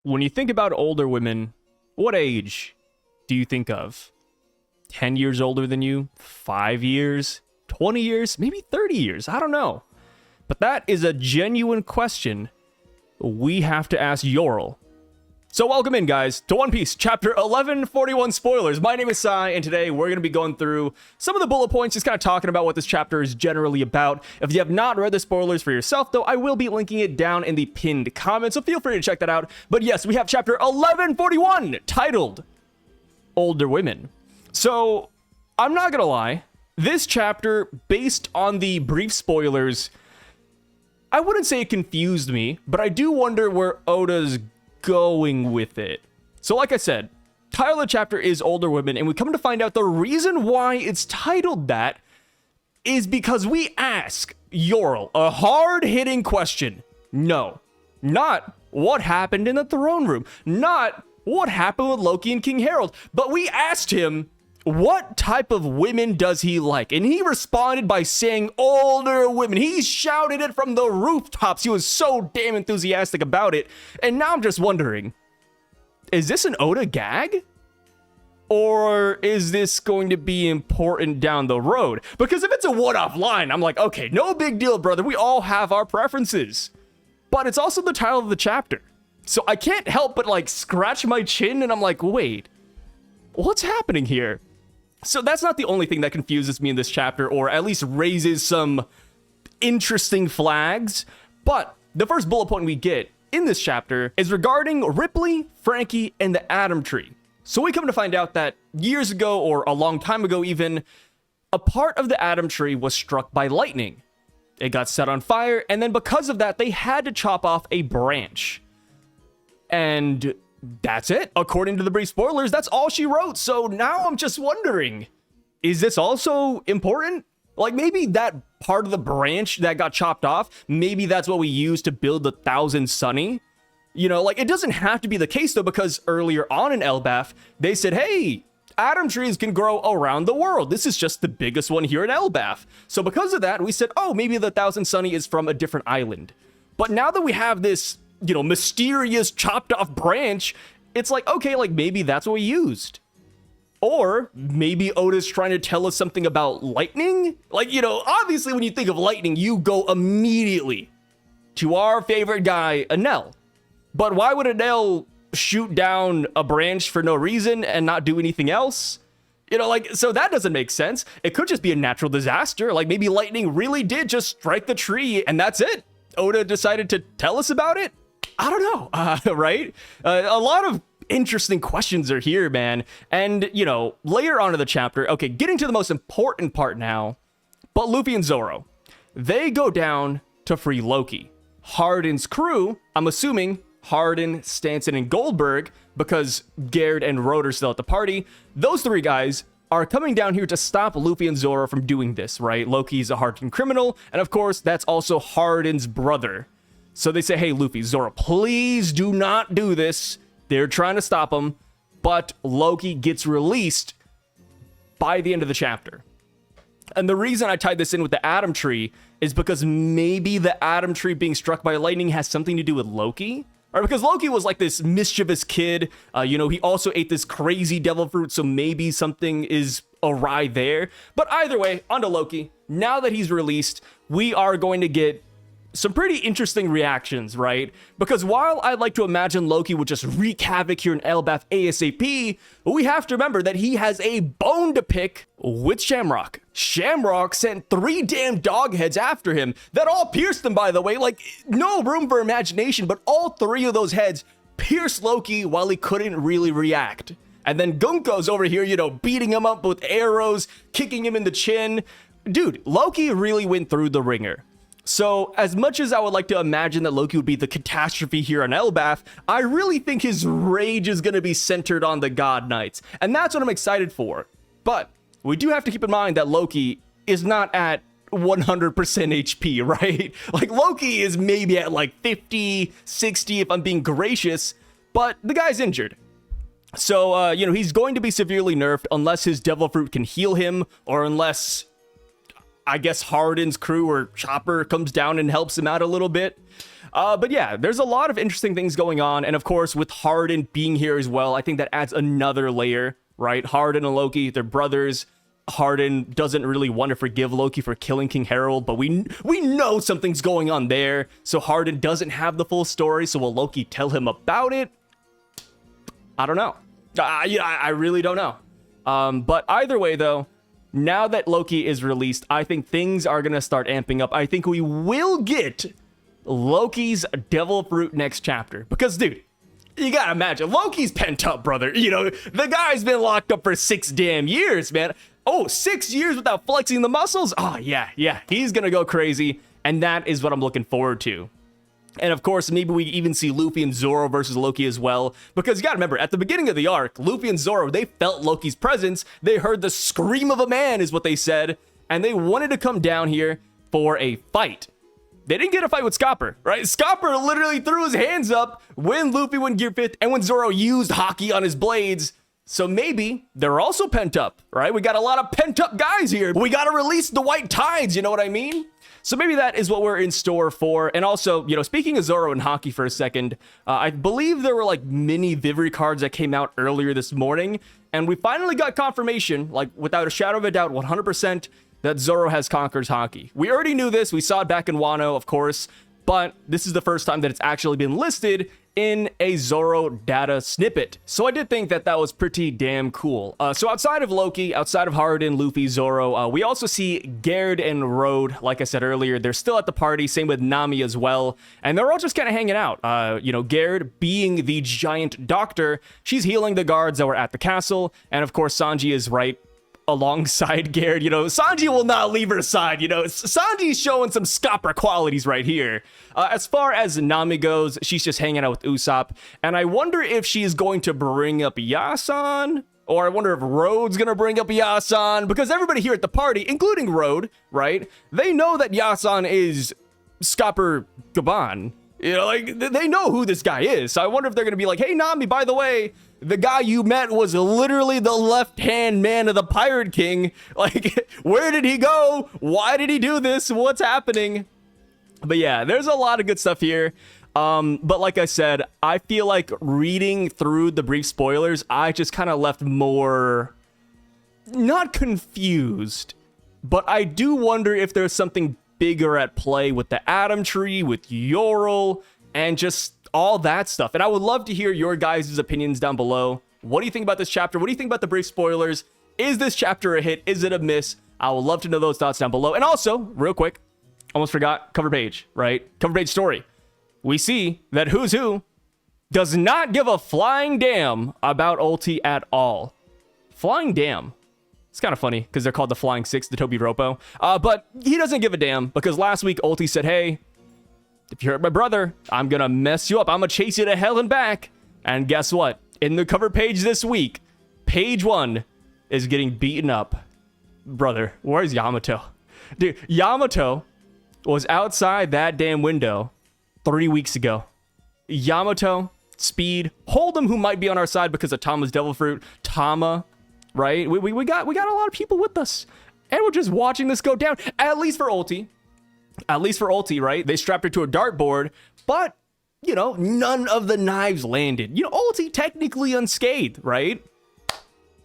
When you think about older women, what age do you think of? 10 years older than you? 5 years? 20 years? Maybe 30 years? I don't know. But that is a genuine question we have to ask Yorel. So welcome in, guys, to One Piece, Chapter 1141 Spoilers. My name is Sai, and today we're going to be going through some of the bullet points, just kind of talking about what this chapter is generally about. If you have not read the spoilers for yourself, though, I will be linking it down in the pinned comment, so feel free to check that out. But yes, we have Chapter 1141, titled Older Women. So, I'm not going to lie, this chapter, based on the brief spoilers, I wouldn't say it confused me, but I do wonder where Oda's going with it. So like I said, title of the chapter is Older Women, and we come to find out the reason why it's titled that is because we ask Yorel a hard-hitting question. No, not what happened in the throne room, not what happened with Loki and King Harold, but we asked him, what type of women does he like? And he responded by saying older women. He shouted it from the rooftops. He was so damn enthusiastic about it. And now I'm just wondering, is this an Oda gag? Or is this going to be important down the road? Because if it's a one-off line, I'm like, okay, no big deal, brother. We all have our preferences. But it's also the title of the chapter. So I can't help but like scratch my chin and I'm like, wait, what's happening here? So that's not the only thing that confuses me in this chapter, or at least raises some interesting flags. But the first bullet point we get in this chapter is regarding Ripley, Frankie, and the Atom Tree. So we come to find out that years ago, or a long time ago even, a part of the Atom Tree was struck by lightning. It got set on fire, and then because of that, they had to chop off a branch. And that's it. According to the brief spoilers, that's all she wrote. So now I'm just wondering, is this also important? Like maybe that part of the branch that got chopped off, maybe that's what we use to build the Thousand Sunny. You know, like it doesn't have to be the case though, because earlier on in Elbaph, they said, hey, atom trees can grow around the world. This is just the biggest one here in Elbaph. So because of that, we said, oh, maybe the Thousand Sunny is from a different island. But now that we have this, you know, mysterious chopped off branch, it's like, okay, like maybe that's what we used. Or maybe Oda's trying to tell us something about lightning. Like, you know, obviously when you think of lightning, you go immediately to our favorite guy, Enel. But why would Enel shoot down a branch for no reason and not do anything else? You know, like, so that doesn't make sense. It could just be a natural disaster. Like maybe lightning really did just strike the tree and that's it. Oda decided to tell us about it. I don't know, right? A lot of interesting questions are here, man. And, you know, later on in the chapter, okay, getting to the most important part now, but Luffy and Zoro, they go down to free Loki. Hardin's crew, I'm assuming Hardin, Stanson, and Goldberg, because Gerd and Road are still at the party, those three guys are coming down here to stop Luffy and Zoro from doing this, right? Loki's a hardened criminal, and of course, that's also Hardin's brother. So they say, hey, Luffy, Zoro, please do not do this. They're trying to stop him, but Loki gets released by the end of the chapter. And the reason I tied this in with the Atom Tree is because maybe the Atom Tree being struck by lightning has something to do with Loki. Or because Loki was like this mischievous kid, you know, he also ate this crazy devil fruit, so maybe something is awry there. But either way, onto Loki. Now that he's released, we are going to get some pretty interesting reactions, right? Because while I'd like to imagine Loki would just wreak havoc here in Elbaph ASAP, we have to remember that he has a bone to pick with Shamrock. Shamrock sent 3 damn dog heads after him that all pierced him, by the way. Like, no room for imagination, but all 3 of those heads pierced Loki while he couldn't really react. And then Gunko's over here, you know, beating him up with arrows, kicking him in the chin. Dude, Loki really went through the ringer. So, as much as I would like to imagine that Loki would be the catastrophe here on Elbaph, I really think his rage is going to be centered on the God Knights, and that's what I'm excited for. But we do have to keep in mind that Loki is not at 100% HP, right? Like, Loki is maybe at like 50, 60 if I'm being gracious, but the guy's injured. So, you know, he's going to be severely nerfed unless his Devil Fruit can heal him, or unless I guess Hardin's crew or Chopper comes down and helps him out a little bit. But yeah, there's a lot of interesting things going on. And of course, with Hardin being here as well, I think that adds another layer, right? Hardin and Loki, they're brothers. Hardin doesn't really want to forgive Loki for killing King Harold, but we know something's going on there. So Hardin doesn't have the full story. So will Loki tell him about it? I don't know. I really don't know. But either way, though, now that Loki is released, I think things are going to start amping up. I think we will get Loki's Devil Fruit next chapter. Because, dude, you gotta imagine, Loki's pent up, brother. You know, the guy's been locked up for 6 damn years, man. Oh, 6 years without flexing the muscles? Oh, yeah. He's gonna go crazy. And that is what I'm looking forward to. And of course, maybe we even see Luffy and Zoro versus Loki as well. Because you gotta remember, at the beginning of the arc, Luffy and Zoro, they felt Loki's presence. They heard the scream of a man, is what they said. And they wanted to come down here for a fight. They didn't get a fight with Scopper, right? Scopper literally threw his hands up when Luffy went Gear 5th and when Zoro used haki on his blades. So maybe they're also pent up, right? We got a lot of pent up guys here. We got to release the white tides, you know what I mean? So maybe that is what we're in store for. And also, you know, speaking of Zoro and haki for a second, I believe there were like mini Vivre cards that came out earlier this morning. And we finally got confirmation, like without a shadow of a doubt, 100%, that Zoro has conquered haki. We already knew this. We saw it back in Wano, of course. But this is the first time that it's actually been listed in a Zoro data snippet. So I did think that that was pretty damn cool. So outside of Loki, outside of Hardin, Luffy, Zoro, we also see Gerd and Road. Like I said earlier, they're still at the party. Same with Nami as well. And they're all just kind of hanging out. You know, Gerd being the giant doctor, she's healing the guards that were at the castle. And of course, Sanji is right alongside Gerd. You know, Sanji will not leave her side. You know, Sanji's showing some Scopper qualities right here. As far as Nami goes, she's just hanging out with Usopp. And I wonder if she's going to bring up Yasan, or I wonder if Road's gonna bring up Yasan, because everybody here at the party, including Road, right, they know that Yasan is Scopper Gaban. You know, like, they know who this guy is. So I wonder if they're gonna be like, hey, Nami, by the way, the guy you met was literally the left-hand man of the Pirate King. Like, where did he go? Why did he do this? What's happening? But yeah, there's a lot of good stuff here. But like I said, I feel like reading through the brief spoilers, I just kind of left more, not confused, but I do wonder if there's something bigger at play with the Atom Tree, with Yorel, and just all that stuff. And I would love to hear your guys' opinions down below. What do you think about this chapter? What do you think about the brief spoilers? Is this chapter a hit? Is it a miss? I would love to know those thoughts down below. And also, real quick, almost forgot, cover page, right? Cover page story. We see that Who's Who does not give a flying damn about Ulti at all. Flying damn. It's kind of funny because they're called the Flying Six, the Toby Ropo. But he doesn't give a damn because last week Ulti said, hey, if you hurt my brother, I'm going to mess you up. I'm going to chase you to hell and back. And guess what? In the cover page this week, page 1 is getting beaten up. Brother, where's Yamato? Dude, Yamato was outside that damn window 3 weeks ago. Yamato, Speed, Hold'em, who might be on our side because of Tama's Devil Fruit, Tama, right? We got a lot of people with us. And we're just watching this go down. At least for Ulti. At least for Ulti, right? They strapped her to a dartboard, but, you know, none of the knives landed. You know, Ulti technically unscathed, right?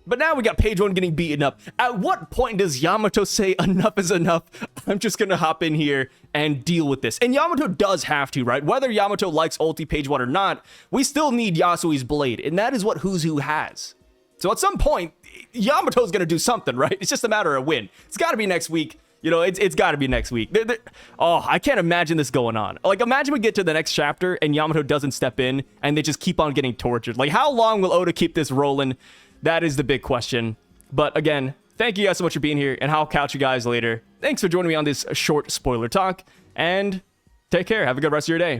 But now we got page 1 getting beaten up. At what point does Yamato say enough is enough? I'm just gonna hop in here and deal with this. And Yamato does have to, right? Whether Yamato likes Ulti page 1 or not, we still need Yasui's blade, and that is what Who's Who has. So at some point, Yamato's gonna do something, right? It's just a matter of when. It's gotta be next week. You know, it's got to be next week. Oh, I can't imagine this going on. Like, imagine we get to the next chapter and Yamato doesn't step in and they just keep on getting tortured. Like, how long will Oda keep this rolling? That is the big question. But again, thank you guys so much for being here, and I'll catch you guys later. Thanks for joining me on this short spoiler talk, and take care. Have a good rest of your day.